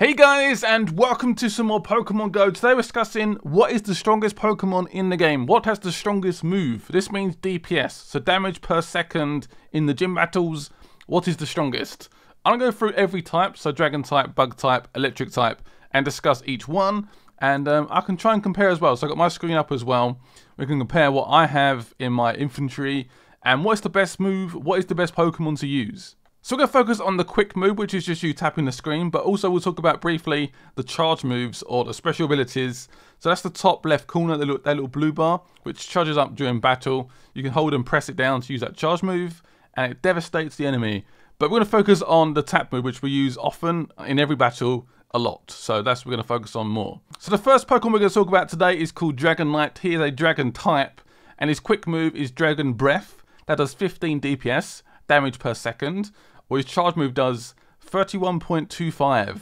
Hey guys, and welcome to some more Pokemon Go. Today we're discussing what is the strongest Pokemon in the game. What has the strongest move? This means DPS, so damage per second in the gym battles. What is the strongest? I'm going to go through every type, so Dragon type, Bug type, Electric type, and discuss each one. And I can try and compare as well. So I've got my screen up as well. We can compare what I have in my infantry and what's the best move, what is the best Pokemon to use. So we're going to focus on the quick move, which is just you tapping the screen, but also we'll talk about briefly the charge moves or the special abilities. So that's the top left corner, that little blue bar, which charges up during battle. You can hold and press it down to use that charge move, and it devastates the enemy. But we're going to focus on the tap move, which we use often in every battle a lot. So that's what we're going to focus on more. So the first Pokemon we're going to talk about today is called Dragonite. He is a Dragon type, and his quick move is Dragon Breath. That does 15 DPS, damage per second. Or his charge move does 31.25.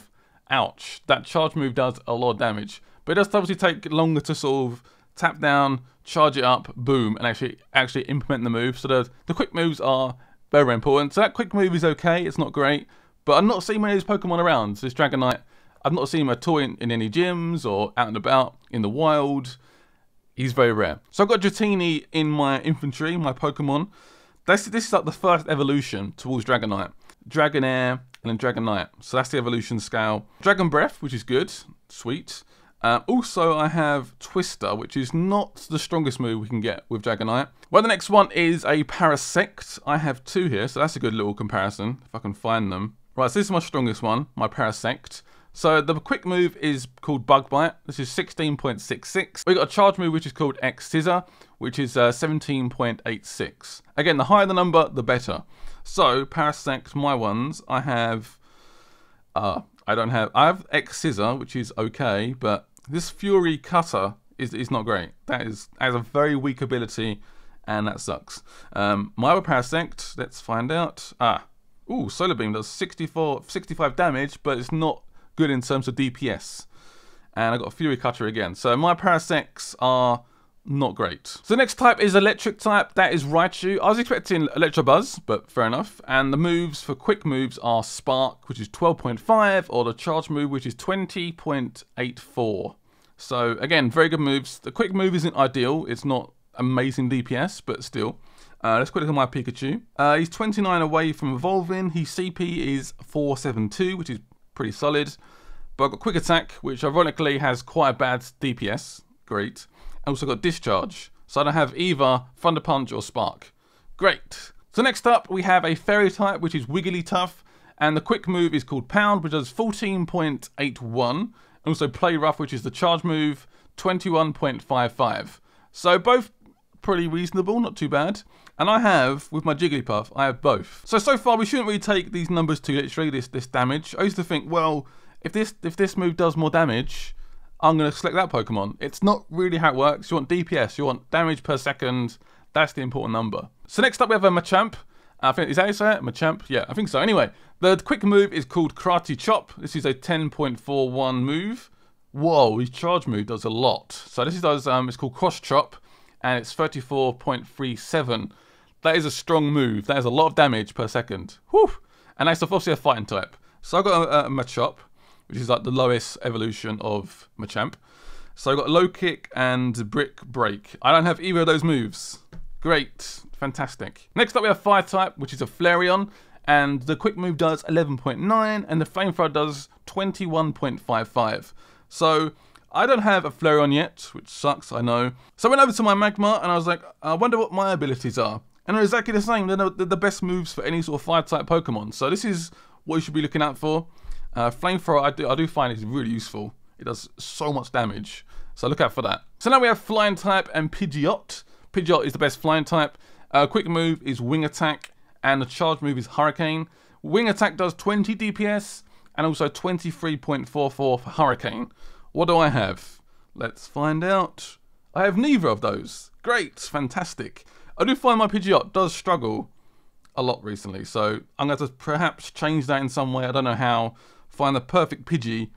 Ouch. That charge move does a lot of damage. But it does obviously take longer to sort of tap down, charge it up, boom, and actually implement the move. So the quick moves are very important. So that quick move is okay, it's not great. But I've not seen many of these Pokemon around. So this Dragonite, I've not seen him at all in any gyms or out and about in the wild. He's very rare. So I've got Dratini in my infantry, my Pokemon. This is like the first evolution towards Dragonite. Dragonair and then Dragonite. So that's the evolution scale. Dragon Breath, which is good. Sweet. Also, I have Twister, which is not the strongest move we can get with Dragonite. Well, the next one is a Parasect. I have two here, so that's a good little comparison, if I can find them. Right, so this is my strongest one, my Parasect. So the quick move is called Bug Bite. This is 16.66. We've got a charge move which is called X Scissor, which is 17.86. Again, the higher the number, the better. So Parasect, my ones, I have. I have X Scissor, which is okay, but this Fury Cutter is not great. That has a very weak ability, and that sucks. My other Parasect, let's find out. Solar Beam does 65 damage, but it's not good in terms of DPS. And I've got a Fury Cutter again. So my Parasects are not great. So the next type is Electric type. That is Raichu. I was expecting Electabuzz, but fair enough. And the moves for quick moves are Spark, which is 12.5, or the charge move, which is 20.84. So again, very good moves. The quick move isn't ideal. It's not amazing DPS, but still. Let's quickly look at my Pikachu. He's 29 away from evolving. His CP is 472, which is pretty solid. But I've got Quick Attack, which ironically has quite a bad DPS. Great. I also got Discharge. So I don't have either Thunder Punch or Spark. Great. So next up, we have a Fairy type, which is Wigglytuff. And the quick move is called Pound, which does 14.81. And also Play Rough, which is the charge move, 21.55. So both pretty reasonable, not too bad. And I have, with my Jigglypuff, I have both. So far we shouldn't really take these numbers too literally, this damage. I used to think, well, if this move does more damage, I'm going to select that Pokemon. It's not really how it works. You want DPS, you want damage per second. That's the important number. So next up we have a Machamp. I think, is that how you say it? Machamp? Yeah, I think so. Anyway, the quick move is called Karate Chop. This is a 10.41 move. Whoa, his charge move does a lot. So this does, it's called Cross Chop, and it's 34.37. That is a strong move. That is a lot of damage per second. Whew. And that's obviously a fighting type. So I've got a Machamp, which is like the lowest evolution of Machamp. So I've got Low Kick and Brick Break. I don't have either of those moves. Great. Fantastic. Next up we have Fire type, which is a Flareon. And the quick move does 11.9 and the Flamethrower does 21.55. So I don't have a Flareon yet, which sucks, I know. So I went over to my Magma and I was like, I wonder what my abilities are. And they're exactly the same. They're the best moves for any sort of fire type Pokemon. So this is what you should be looking out for. Flamethrower, I do find is really useful. It does so much damage. So look out for that. So now we have Flying type and Pidgeot. Pidgeot is the best flying type. Quick move is Wing Attack. And the charge move is Hurricane. Wing Attack does 20 DPS. And also 23.44 for Hurricane. What do I have? Let's find out. I have neither of those. Great. Fantastic. I do find my Pidgeot does struggle a lot recently, so I'm going to have to perhaps change that in some way. I don't know how. Find the perfect Pidgey.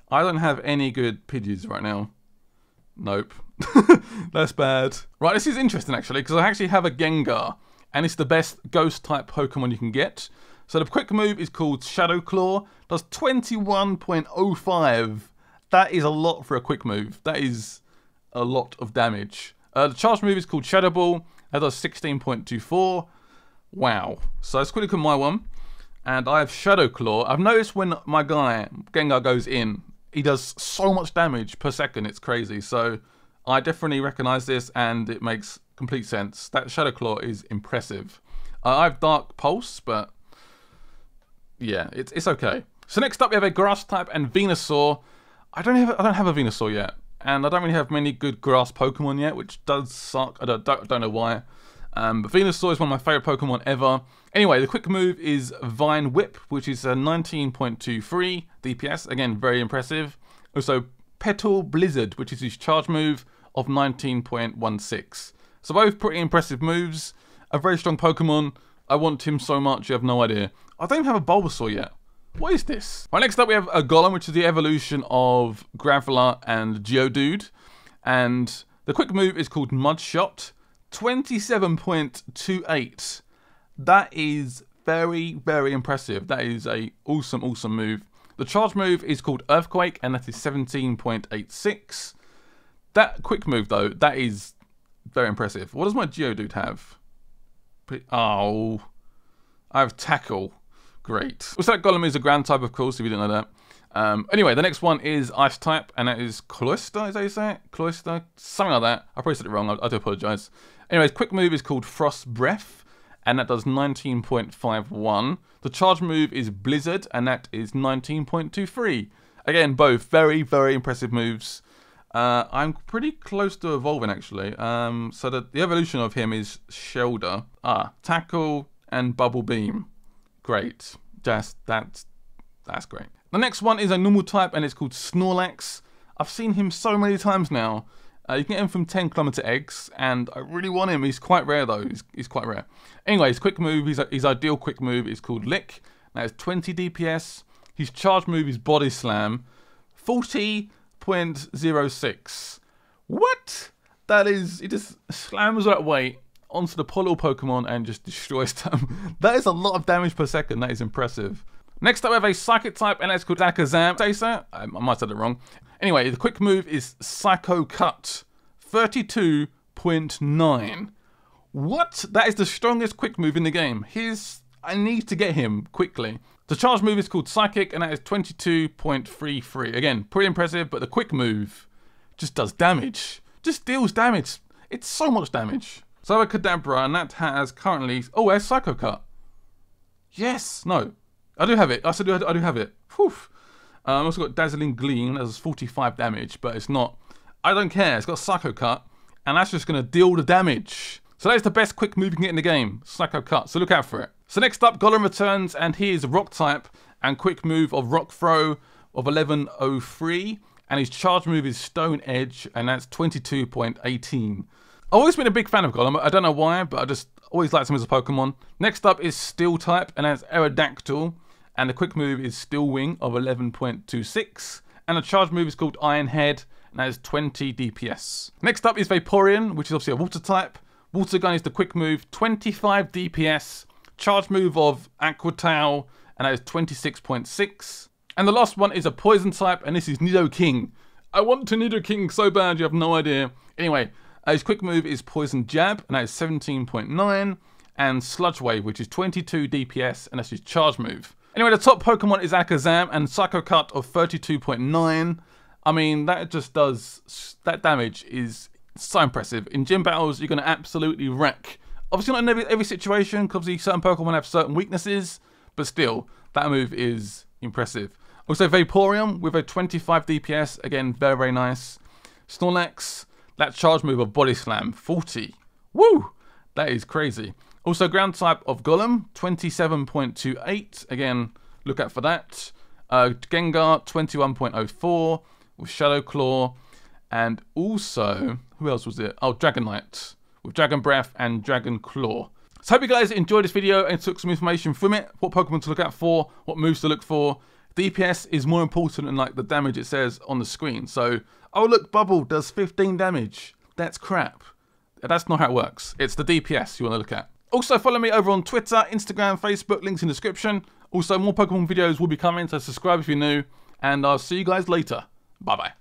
I don't have any good Pidgeys right now. Nope. That's bad. Right, this is interesting actually, because I actually have a Gengar, and it's the best ghost type Pokemon you can get. So the quick move is called Shadow Claw, does 21.05. That is a lot for a quick move. That is a lot of damage. The charge move is called Shadow Ball, that does 16.24. Wow. So let's quickly look at my one. And I have Shadow Claw. I've noticed when my guy, Gengar, goes in, he does so much damage per second, it's crazy. So I definitely recognize this and it makes complete sense. That Shadow Claw is impressive. I have Dark Pulse, but yeah, it's okay. So next up we have a Grass type and Venusaur. I don't have a Venusaur yet, and I don't really have many good grass Pokemon yet, which does suck. I don't know why. But Venusaur is one of my favorite Pokemon ever. Anyway, the quick move is Vine Whip, which is a 19.23 DPS. Again, very impressive. Also, Petal Blizzard, which is his charge move of 19.16. So both pretty impressive moves. A very strong Pokemon. I want him so much, you have no idea. I don't even have a Bulbasaur yet. What is this? Right, next up we have a Golem, which is the evolution of Graveler and Geodude. And the quick move is called Mud Shot. 27.28. That is very, very impressive. That is a awesome, awesome move. The charge move is called Earthquake, and that is 17.86. That quick move, though, that is very impressive. What does my Geodude have? Oh, I have Tackle. Great. Also, that Golem is a ground type, of course, if you didn't know that. Anyway, the next one is Ice type, and that is Cloyster, is that how you say it? Cloyster? Something like that. I probably said it wrong, I do apologise. Anyways, quick move is called Frost Breath, and that does 19.51. The charge move is Blizzard, and that is 19.23. Again, both very, very impressive moves. I'm pretty close to evolving, actually. So the evolution of him is Shoulder. Tackle and Bubble Beam. Great. That's great. The next one is a normal type, and it's called Snorlax. I've seen him so many times now. You can get him from 10km eggs, and I really want him. He's quite rare, though. He's quite rare. Anyway, his quick move, his ideal quick move is called Lick. That is 20 DPS. His charge move is Body Slam. 40.06. What? That is, it just slams that weight onto the poor little Pokemon and just destroys them. That is a lot of damage per second. That is impressive. Next up, we have a Psychic type, and that's called Alakazam. I might have said it wrong. Anyway, the quick move is Psychocut. 32.9. What? That is the strongest quick move in the game. I need to get him quickly. The charge move is called Psychic, and that is 22.33. Again, pretty impressive, but the quick move just does damage. Just deals damage. It's so much damage. So a Kadabra, and that has currently... Oh, there's Psychocut. Yes. No. I do have it. I do have it. Whew. I've also got Dazzling Gleam. That does 45 damage, but it's not... I don't care. It's got Psychocut, and that's just going to deal the damage. So that is the best quick move you can get in the game. Psychocut. So look out for it. So next up, Golem returns, and he is a Rock type, and quick move of Rock Throw of 11.03, and his charge move is Stone Edge, and that's 22.18. I've always been a big fan of Golem. I don't know why, but I just always liked him as a Pokemon. Next up is Steel type, and that's Aerodactyl, and the quick move is Steel Wing of 11.26, and the charge move is called Iron Head, and that is 20 DPS. Next up is Vaporeon, which is obviously a Water type. Water Gun is the quick move, 25 DPS, charge move of Aqua Tail, and that is 26.6. And the last one is a Poison type, and this is Nidoking. I want to Nidoking so bad, you have no idea. Anyway, his quick move is Poison Jab, and that is 17.9, and Sludge Wave, which is 22 DPS, and that's his charge move. Anyway, the top Pokemon is Alakazam, and Psychocut of 32.9. I mean, that just does... That damage is so impressive. In gym battles, you're going to absolutely wreck. Obviously not in every situation, because certain Pokemon have certain weaknesses, but still, that move is impressive. Also, Vaporeon with a 25 DPS, again, very, very nice. Snorlax... That charge move of Body Slam, 40. Woo! That is crazy. Also, ground type of Golem, 27.28. Again, look out for that. Gengar, 21.04 with Shadow Claw. And also, who else was it? Oh, Dragonite with Dragon Breath and Dragon Claw. So I hope you guys enjoyed this video and took some information from it. What Pokemon to look out for, what moves to look for. DPS is more important than like the damage it says on the screen. So, oh look, Bubble does 15 damage. That's crap. That's not how it works. It's the DPS you want to look at. Also, follow me over on Twitter, Instagram, Facebook, links in the description. Also, more Pokemon videos will be coming, so subscribe if you're new. And I'll see you guys later. Bye-bye.